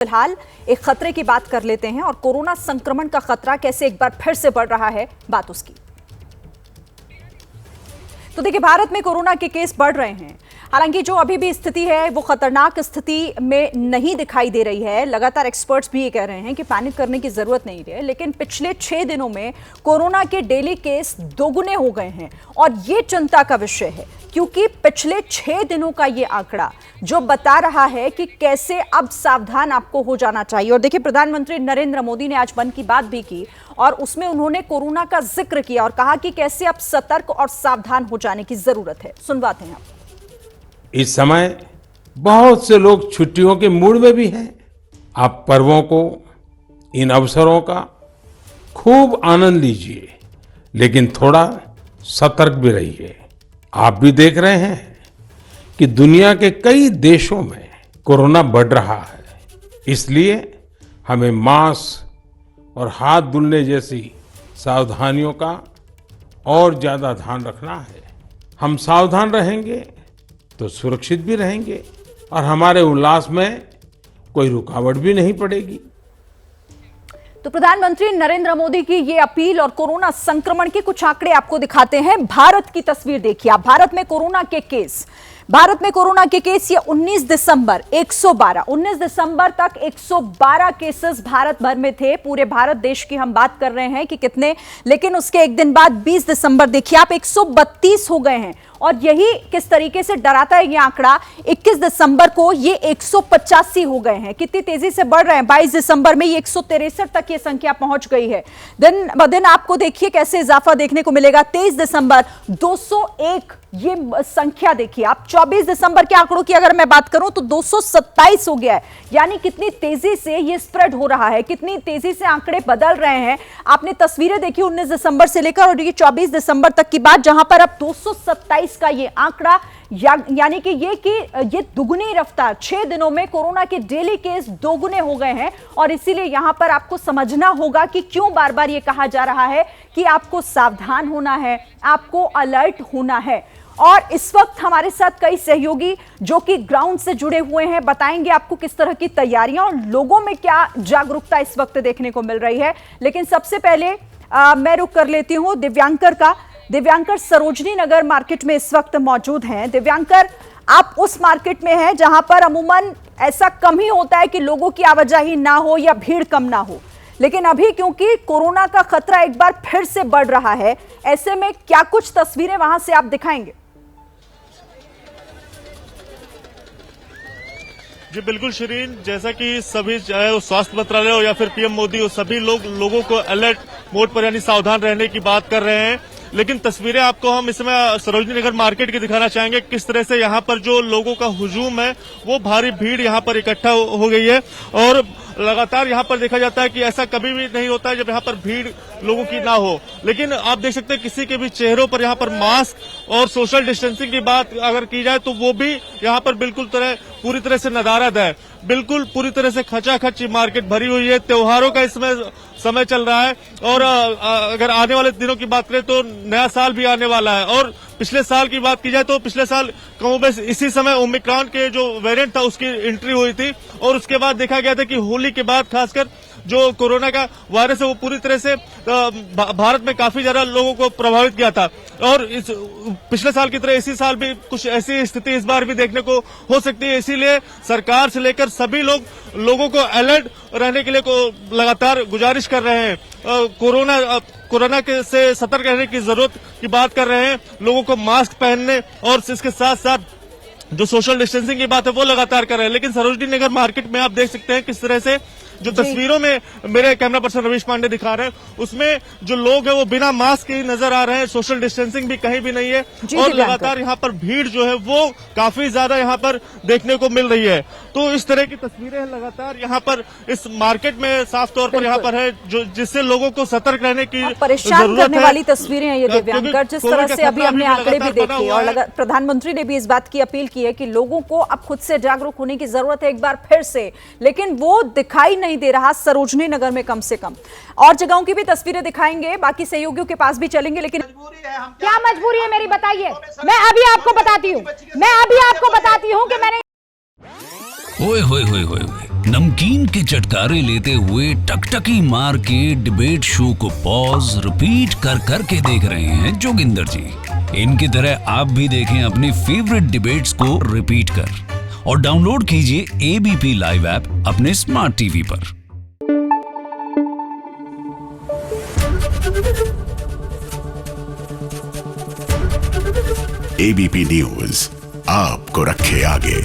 फिलहाल एक खतरे की बात कर लेते हैं और कोरोना संक्रमण का खतरा कैसे एक बार फिर से बढ़ रहा है, बात उसकी। तो देखिए, भारत में कोरोना के केस बढ़ रहे हैं। हालांकि जो अभी भी स्थिति है वो खतरनाक स्थिति में नहीं दिखाई दे रही है। लगातार एक्सपर्ट्स भी ये कह रहे हैं कि पैनिक करने की जरूरत नहीं है, लेकिन पिछले 6 दिनों में कोरोना के डेली केस दोगुने हो गए हैं और ये चिंता का विषय है, क्योंकि पिछले 6 दिनों का ये आंकड़ा जो बता रहा है कि कैसे अब सावधान आपको हो जाना चाहिए। और देखिए, प्रधानमंत्री नरेंद्र मोदी ने आज मन की बात भी की और उसमें उन्होंने कोरोना का जिक्र किया और कहा कि कैसे अब सतर्क और सावधान हो जाने की जरूरत है। सुनवाते हैं आप। इस समय बहुत से लोग छुट्टियों के मूड में भी हैं। आप पर्वों को, इन अवसरों का खूब आनंद लीजिए, लेकिन थोड़ा सतर्क भी रहिए। आप भी देख रहे हैं कि दुनिया के कई देशों में कोरोना बढ़ रहा है, इसलिए हमें मास्क और हाथ धुलने जैसी सावधानियों का और ज्यादा ध्यान रखना है। हम सावधान रहेंगे तो सुरक्षित भी रहेंगे और हमारे उल्लास में कोई रुकावट भी नहीं पड़ेगी। तो प्रधानमंत्री नरेंद्र मोदी की ये अपील और कोरोना संक्रमण के कुछ आंकड़े आपको दिखाते हैं। भारत की तस्वीर देखिए आप। भारत में कोरोना के केस ये 19 दिसंबर 112, 19 दिसंबर तक 112 केसेस भारत भर में थे। पूरे भारत देश की हम बात कर रहे हैं कि कितने, लेकिन उसके एक दिन बाद 20 दिसंबर देखिए आप 132 हो गए हैं। और यही किस तरीके से डराता है ये आंकड़ा। 21 दिसंबर को ये 185 हो गए हैं। कितनी तेजी से बढ़ रहे हैं। 22 दिसंबर में ये 163 तक ये संख्या पहुंच गई है। दिन ब दिन आपको देखिए कैसे इजाफा देखने को मिलेगा। 23 दिसंबर 201 ये संख्या देखिए आप। 24 दिसंबर के आंकड़ों की अगर मैं बात करूं तो 227 हो गया है। यानी कितनी तेजी से ये स्प्रेड हो रहा है, कितनी तेजी से आंकड़े बदल रहे हैं। आपने तस्वीरें देखी 19 दिसंबर से लेकर और ये 24 दिसंबर तक की बात, जहां पर अब 227 का ये आंकड़ा, यानी कि ये दुगनी रफ्तार 6 दिनों में कोरोना के डेली केस दोगुने हो गए हैं। और इसीलिए यहां पर आपको समझना होगा कि क्यों बार बार ये कहा जा रहा है कि आपको सावधान होना है, आपको अलर्ट होना है। और इस वक्त हमारे साथ कई सहयोगी जो कि ग्राउंड से जुड़े हुए हैं, बताएंगे आपको किस तरह की तैयारियां और लोगों में क्या जागरूकता इस वक्त देखने को मिल रही है। लेकिन सबसे पहले मैं रुक कर लेती हूं दिव्यांकर का। दिव्यांकर सरोजनी नगर मार्केट में इस वक्त मौजूद हैं। दिव्यांकर, आप उस मार्केट में हैं जहां पर अमूमन ऐसा कम ही होता है कि लोगों की आवाजाही ना हो या भीड़ कम ना हो, लेकिन अभी क्योंकि कोरोना का खतरा एक बार फिर से बढ़ रहा है, ऐसे में क्या कुछ तस्वीरें वहां से आप दिखाएंगे? जी बिल्कुल शिरीन, जैसा कि सभी, चाहे वो स्वास्थ्य मंत्रालय हो या फिर पीएम मोदी हो, सभी लोगों को अलर्ट मोड पर यानी सावधान रहने की बात कर रहे हैं। लेकिन तस्वीरें आपको हम इसमें सरोजनी नगर मार्केट की दिखाना चाहेंगे। किस तरह से यहाँ पर जो लोगों का हुजूम है, वो भारी भीड़ यहाँ पर इकट्ठा हो गई है। और लगातार यहाँ पर देखा जाता है कि ऐसा कभी भी नहीं होता है जब यहाँ पर भीड़ लोगों की ना हो। लेकिन आप देख सकते हैं किसी के भी चेहरों पर यहाँ पर मास्क और सोशल डिस्टेंसिंग की बात अगर की जाए तो वो भी यहाँ पर बिल्कुल पूरी तरह से नदारद है। बिल्कुल पूरी तरह से खचाखच मार्केट भरी हुई है। त्योहारों का इसमें समय चल रहा है और अगर आने वाले दिनों की बात करें तो नया साल भी आने वाला है। और पिछले साल की बात की जाए तो पिछले साल कमोबेश इसी समय ओमिक्रॉन के जो वेरिएंट था उसकी एंट्री हुई थी और उसके बाद देखा गया था कि होली के बाद खासकर जो कोरोना का वायरस है वो पूरी तरह से भारत में काफी ज्यादा लोगों को प्रभावित किया था। और इस पिछले साल की तरह इसी साल भी कुछ ऐसी स्थिति इस बार भी देखने को हो सकती है। इसीलिए सरकार से लेकर सभी लोगों को अलर्ट रहने के लिए लगातार गुजारिश कर रहे हैं। कोरोना से सतर्क रहने की जरूरत की बात कर रहे हैं। लोगों को मास्क पहनने और इसके साथ साथ जो सोशल डिस्टेंसिंग की बात है वो लगातार कर रहे हैं। लेकिन सरोजनी नगर मार्केट में आप देख सकते हैं किस तरह से जो तस्वीरों में मेरे कैमरा पर्सन रवीश पांडे दिखा रहे हैं, उसमें जो लोग हैं वो बिना मास्क के ही नजर आ रहे हैं। सोशल डिस्टेंसिंग भी कहीं भी नहीं है और लगातार यहाँ पर भीड़ जो है वो काफी ज्यादा यहाँ पर देखने को मिल रही है। तो इस तरह की तस्वीरें लगातार यहाँ पर इस मार्केट में साफ तौर पर यहाँ पर है, जो जिससे लोगों को सतर्क रहने की परेशान करने वाली तस्वीरें हैं ये दिव्यांकर। जिस तरह से अभी हमने आंकड़े भी देखे और प्रधानमंत्री ने भी इस बात की अपील की है कि लोगों को अब खुद से जागरूक होने की जरूरत है एक बार फिर से, लेकिन वो दिखाई नहीं दे रहा सरोजनी नगर में। कम से कम और जगहों की भी तस्वीरें दिखाएंगे, बाकी सहयोगियों के पास भी चलेंगे। लेकिन क्या मजबूरी है मेरी, बताइए। मैं अभी आपको बताती हूँ कि मैंने ओए होए होए होए नमकीन के चटकारे लेते हुए टकटकी मार के डिबेट शो को पॉज रिपीट कर कर के देख रहे हैं जोगिंदर जी। इनकी तरह आप भी देखें अपनी फेवरेट डिबेट्स को रिपीट कर और डाउनलोड कीजिए एबीपी लाइव ऐप अपने स्मार्ट टीवी पर। एबीपी न्यूज आपको रखे आगे।